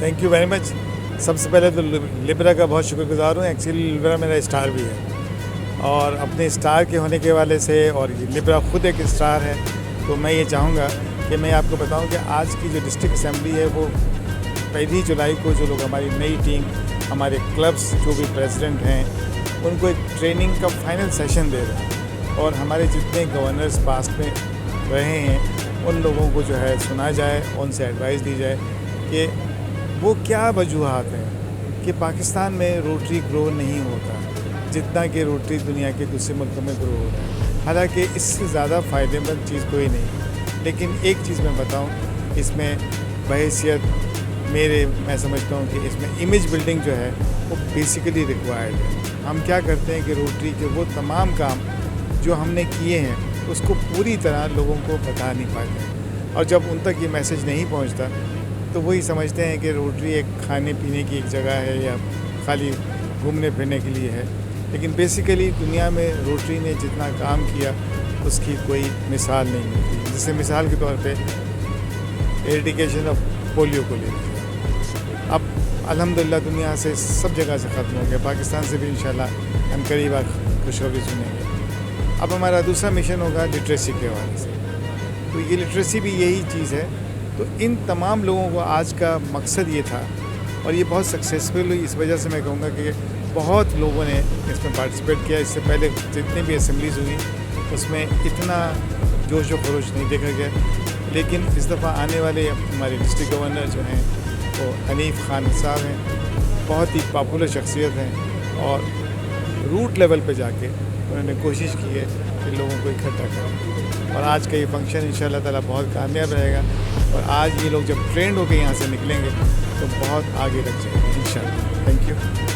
Thank you very much. सबसे पहले तो लिब्रा का बहुत शुक्रगुजार हूँ। एक्चुअली लिब्रा मेरा स्टार भी है और अपने स्टार के होने के वाले से, और ये लिब्रा खुद एक स्टार है, तो मैं ये चाहूँगा कि मैं आपको बताऊँ कि आज की जो डिस्ट्रिक्ट असेंबली है वो 1 जुलाई को जो लोग हमारी नई टीम, हमारे क्लब्स जो भी प्रेसिडेंट हैं, उनको एक ट्रेनिंग का फाइनल सेशन दे रहे हैं और हमारे जितने गवर्नर्स पास्ट में रहे हैं उन लोगों को जो है सुना जाए, उनसे एडवाइस दी जाए कि वो क्या वजूहात हैं कि पाकिस्तान में रोटरी ग्रो नहीं होता जितना कि रोटरी दुनिया के दूसरे मुल्कों में ग्रो होता है। हालांकि इससे ज़्यादा फ़ायदेमंद चीज़ कोई नहीं, लेकिन एक चीज़ मैं बताऊं, इसमें बहैसियत मेरे, मैं समझता हूं कि इसमें इमेज बिल्डिंग जो है वो बेसिकली रिक्वायर्ड है। हम क्या करते हैं कि रोटरी के वो तमाम काम जो हमने किए हैं उसको पूरी तरह लोगों को बता नहीं पाते, और जब उन तक ये मैसेज नहीं पहुंचता तो वही समझते हैं कि रोटरी एक खाने पीने की एक जगह है या खाली घूमने फिरने के लिए है। लेकिन बेसिकली दुनिया में रोटरी ने जितना काम किया उसकी कोई मिसाल नहीं मिलती। जैसे मिसाल के तौर पे एरेडिकेशन ऑफ पोलियो को ले लीजिए, अब अल्हम्दुलिल्लाह दुनिया से सब जगह से ख़त्म हो गया, पाकिस्तान से भी इंशाल्लाह हम करीब खुशखबरी सुनेंगे। अब हमारा दूसरा मिशन होगा लिटरेसी के हवाले से, तो ये लिटरेसी भी यही चीज़ है। तो इन तमाम लोगों को आज का मकसद ये था और ये बहुत सक्सेसफुल हुई। इस वजह से मैं कहूँगा कि बहुत लोगों ने इसमें पार्टिसिपेट किया। इससे पहले जितनी भी असेंबलीज़ हुई उसमें इतना जोश व खरोश नहीं देखा गया, लेकिन इस दफ़ा आने वाले हमारे डिस्ट्रिक्ट गवर्नर जो हैं वो हनीफ खान साहब हैं, बहुत ही पॉपुलर शख्सियत हैं और रूट लेवल पे जाके उन्होंने कोशिश की है कि लोगों को इकट्ठा करें। और आज का ये फंक्शन इंशाअल्लाह ताला बहुत कामयाब रहेगा और आज ये लोग जब ट्रेंड होकर यहाँ से निकलेंगे तो बहुत आगे तक जाएंगे इंशाअल्लाह।